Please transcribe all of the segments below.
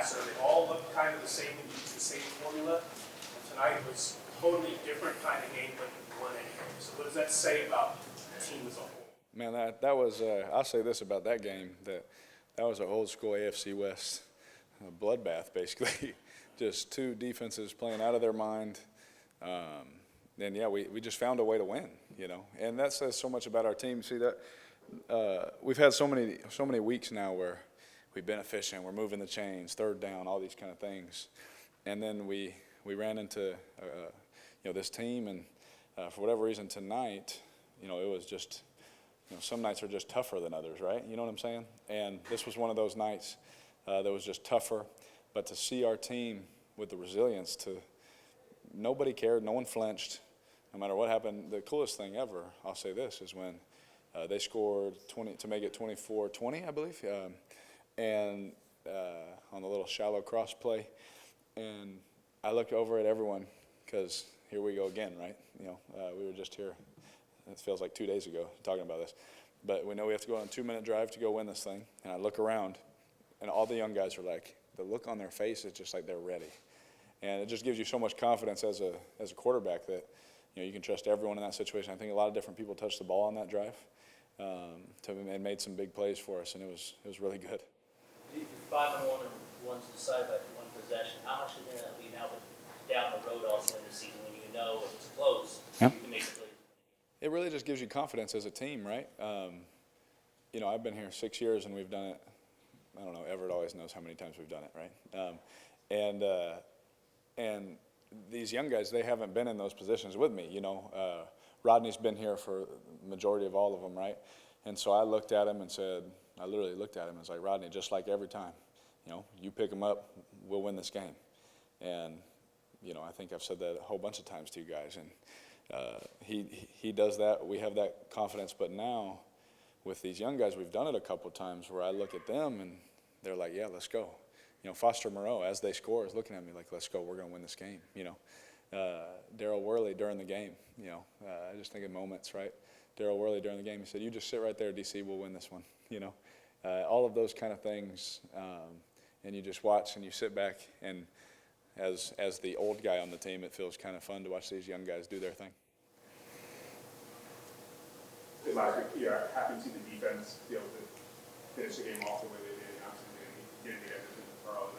passer. They all look kind of the same and use the same formula. And tonight was a totally different kind of game, but won anyway. So what does that say about the team as a whole? Man, that was I'll say this about that game, that was an old school AFC West bloodbath, basically. Just two defenses playing out of their mind. And yeah, we just found a way to win, you know. And that says so much about our team. See that we've had so many weeks now where we've been efficient, we're moving the chains, third down, all these kind of things. And then we ran into this team, and for whatever reason tonight, it was just, some nights are just tougher than others, right? You know what I'm saying? And this was one of those nights that was just tougher. But to see our team with the resilience nobody cared, no one flinched, no matter what happened. The coolest thing ever, I'll say this, is when they scored 20 to make it 24-20, I believe, and on the little shallow cross play. And I looked over at everyone because here we go again, right? We were just here. It feels like 2 days ago talking about this. But we know we have to go on a 2-minute drive to go win this thing. And I look around, and all the young guys are like, the look on their face is just like they're ready. And it just gives you so much confidence as a quarterback that you can trust everyone in that situation. I think a lot of different people touched the ball on that drive and made some big plays for us, and it was really good. You're 5-1 and one's decided by one possession. How much is that lead now down the road also in the season when you know if it's close, you can make the plays? It really just gives you confidence as a team, right? I've been here 6 years, and we've done it. I don't know. Everett always knows how many times we've done it, right? And these young guys, they haven't been in those positions with me. Rodney's been here for the majority of all of them, right? And so I looked at him and said, I literally looked at him and was like, Rodney, just like every time, you pick him up, we'll win this game. And I think I've said that a whole bunch of times to you guys. And he does that. We have that confidence. But now, with these young guys, we've done it a couple of times where I look at them and they're like, yeah, let's go. Foster Moreau, as they score, is looking at me like, let's go, we're going to win this game. Daryl Worley during the game, I just think of moments, right? Daryl Worley during the game, he said, you just sit right there, DC, we'll win this one. All of those kind of things. And you just watch and you sit back, and as the old guy on the team, it feels kind of fun to watch these young guys do their thing. Last week, you're happy to see the defense be able to finish the game off the way they did. Obviously, getting together to Carl.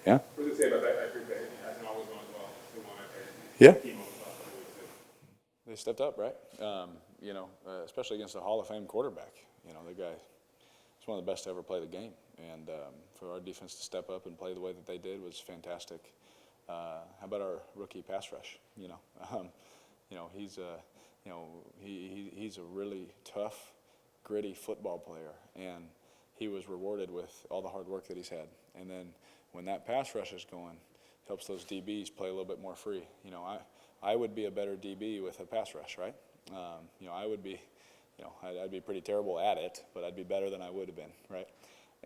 Yeah. What does it say about that? I think that it hasn't always gone well. Yeah. They stepped up, right? Especially against a Hall of Fame quarterback. The guy is one of the best to ever play the game. And for our defense to step up and play the way that they did was fantastic. How about our rookie pass rush? He's a really tough, gritty football player, and he was rewarded with all the hard work that he's had. And then when that pass rush is going, helps those DBs play a little bit more free. I would be a better DB with a pass rush, right? I would be, I'd be pretty terrible at it, but I'd be better than I would have been, right?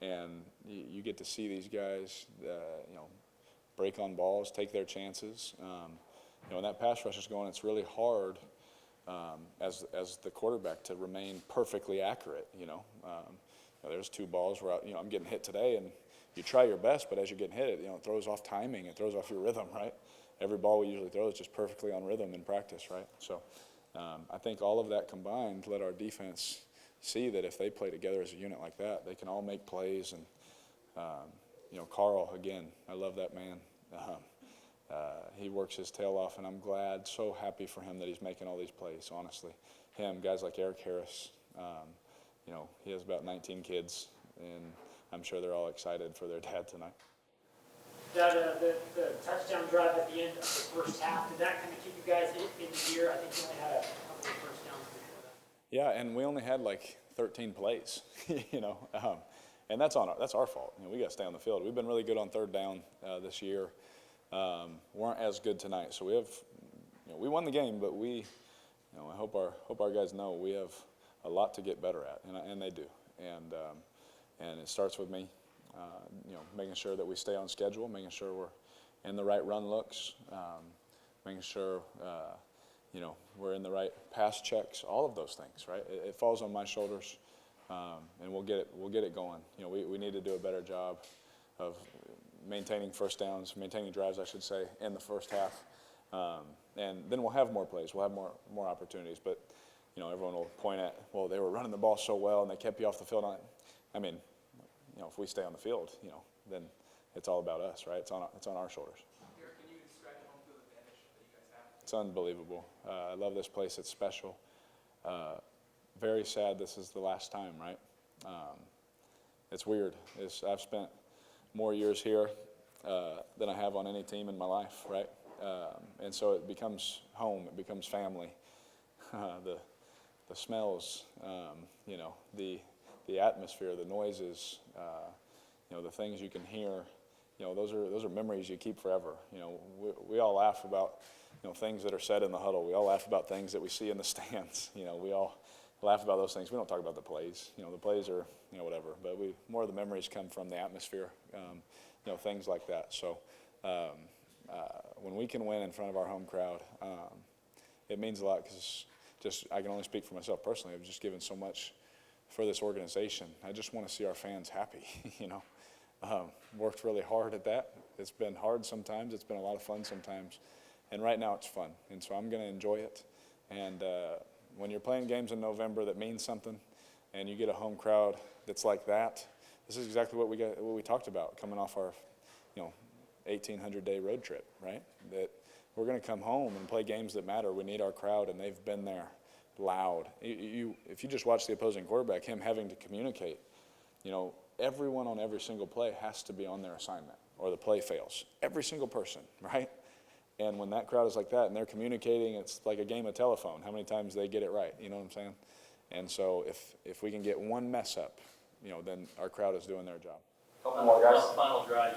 And you get to see these guys, break on balls, take their chances. When that pass rush is going, it's really hard as the quarterback to remain perfectly accurate. There's two balls where I'm getting hit today, and you try your best, but as you're getting hit, it throws off timing, it throws off your rhythm, right? Every ball we usually throw is just perfectly on rhythm in practice, right? So I think all of that combined let our defense see that if they play together as a unit like that, they can all make plays. And Carl, again, I love that man. He works his tail off, and I'm glad, so happy for him that he's making all these plays, honestly. Him, guys like Eric Harris, he has about 19 kids, and I'm sure they're all excited for their dad tonight. The touchdown drive at the end of the first half, did that kind of keep you guys in the gear? I think you only had a couple of first downs before that. Yeah, and we only had like 13 plays, and that's our fault. We got to stay on the field. We've been really good on third down this year. Weren't as good tonight, so we won the game, but I hope our guys know we have a lot to get better at, and they do, and it starts with me, making sure that we stay on schedule, making sure we're in the right run looks, making sure we're in the right pass checks, all of those things, right? It falls on my shoulders, and we'll get it going. We need to do a better job of maintaining first downs, maintaining drives, I should say, in the first half. And then we'll have more plays. We'll have more opportunities. But, you know, everyone will point at, well, they were running the ball so well and they kept you off the field. I mean, you know, if we stay on the field, you know, then it's all about us, right? It's on our shoulders. Derek, can you describe the home field advantage that you guys have? It's unbelievable. I love this place. It's special. Very sad this is the last time, right? It's weird. I've spent more years here than I have on any team in my life, right? And so it becomes home. It becomes family. The smells, you know, the atmosphere, the noises, you know, the things you can hear. You know, those are memories you keep forever. You know, we all laugh about, you know, things that are said in the huddle. We all laugh about things that we see in the stands. You know, we all laugh about those things. We don't talk about the plays. You know, the plays are, you know, whatever. But more of the memories come from the atmosphere, you know, things like that. So when we can win in front of our home crowd, it means a lot because I can only speak for myself personally. I've just given so much for this organization. I just want to see our fans happy, you know. Worked really hard at that. It's been hard sometimes. It's been a lot of fun sometimes. And right now it's fun. And so I'm going to enjoy it. And when you're playing games in November that mean something and you get a home crowd that's like that, this is exactly what we talked about coming off our, you know, 1,800-day road trip, right? That we're going to come home and play games that matter. We need our crowd, and they've been there loud. If you just watch the opposing quarterback, him having to communicate, you know, everyone on every single play has to be on their assignment or the play fails. Every single person, right? And when that crowd is like that and they're communicating, it's like a game of telephone, how many times they get it right, you know what I'm saying? And so if we can get one mess up, you know, then our crowd is doing their job. Couple more guys. Final drive,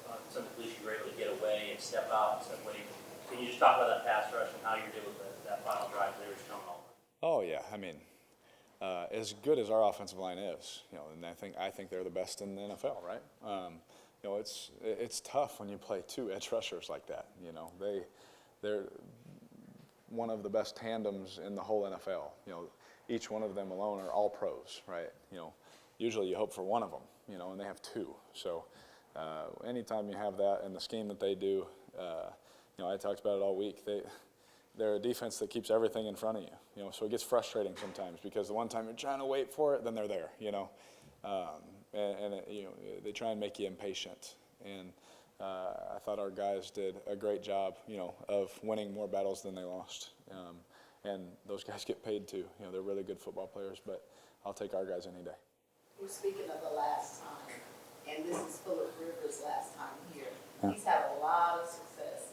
on some completion, you were able to get away and step out and step away. Can you just talk about that pass rush and how you did with that final drive? They were just coming over. Oh yeah, I mean, as good as our offensive line is, you know, and I think they're the best in the NFL, right? You know, it's tough when you play two edge rushers like that. You know, they're one of the best tandems in the whole NFL. You know, each one of them alone are all pros, right? You know, usually you hope for one of them, you know, and they have two. So anytime you have that and the scheme that they do, you know, I talked about it all week. They're a defense that keeps everything in front of you, you know, so it gets frustrating sometimes because the one time you're trying to wait for it, then they're there, you know, you know, they try and make you impatient. And I thought our guys did a great job, you know, of winning more battles than they lost. And those guys get paid too. You know, they're really good football players, but I'll take our guys any day. You're speaking of the last time, and this is Phillip Rivers' last time here. He's had a lot of success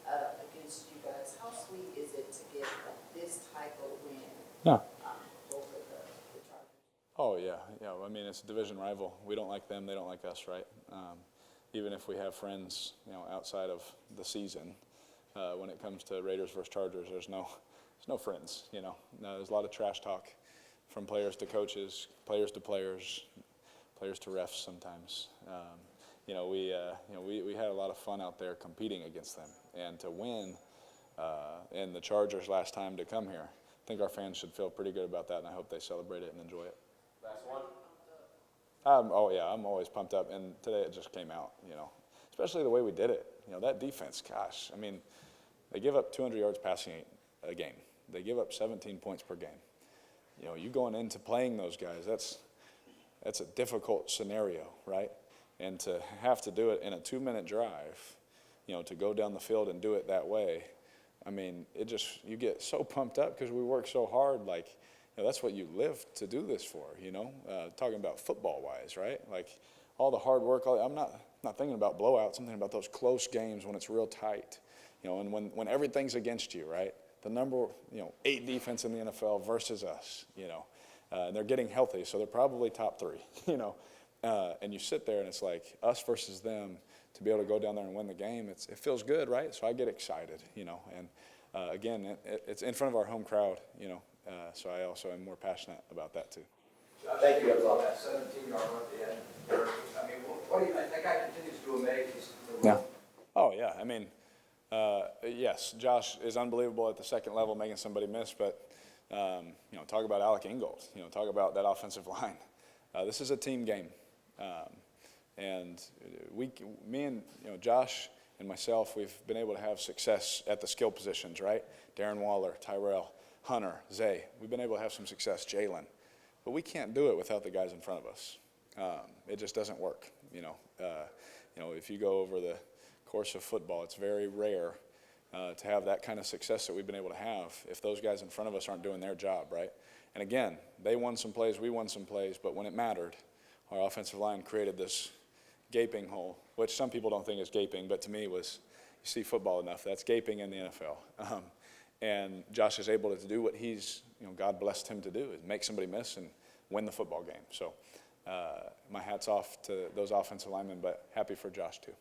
against you guys. How sweet is it to get this type of win over the Chargers? Oh, yeah. Yeah, I mean, it's a division rival. We don't like them. They don't like us, right? Even if we have friends, you know, outside of the season, when it comes to Raiders versus Chargers, there's no friends, you know. There's a lot of trash talk from players to coaches, players to players, players to refs sometimes. You know, we had a lot of fun out there competing against them. And to win in the Chargers last time to come here, I think our fans should feel pretty good about that, and I hope they celebrate it and enjoy it. Last one. Oh, yeah, I'm always pumped up, and today it just came out, you know, especially the way we did it. You know, that defense, gosh, I mean, they give up 200 yards passing a game. They give up 17 points per game. You know, you going into playing those guys, that's a difficult scenario, right? And to have to do it in a 2-minute drive, you know, to go down the field and do it that way, I mean, you get so pumped up because we work so hard, like, you know, that's what you live to do this for, you know, talking about football-wise, right? Like, all the hard work, I'm not thinking about blowouts, I'm thinking about those close games when it's real tight, you know, and when everything's against you, right? The number, 8 defense in the NFL versus us, you know, and they're getting healthy, so they're probably top 3, you know, and you sit there and it's like us versus them. To be able to go down there and win the game, it feels good, right? So I get excited, you know, and again, it's in front of our home crowd, you know, so I also am more passionate about that too. Thank you on that 17-yard run at the end. I mean, what do you think? That guy continues to amaze. Yeah. Oh yeah. I mean, yes, Josh is unbelievable at the second level, making somebody miss. But talk about Alec Ingold. Talk about that offensive line. This is a team game, And me and Josh and myself, we've been able to have success at the skill positions, right? Darren Waller, Tyrell, Hunter, Zay. We've been able to have some success, Jalen. But we can't do it without the guys in front of us. It just doesn't work, if you go over the course of football, it's very rare to have that kind of success that we've been able to have if those guys in front of us aren't doing their job, right? And again, they won some plays, we won some plays, but when it mattered, our offensive line created this gaping hole, which some people don't think is gaping, but to me was, you see football enough, that's gaping in the NFL. And Josh is able to do what God blessed him to do, is make somebody miss and win the football game. So my hat's off to those offensive linemen, but happy for Josh too.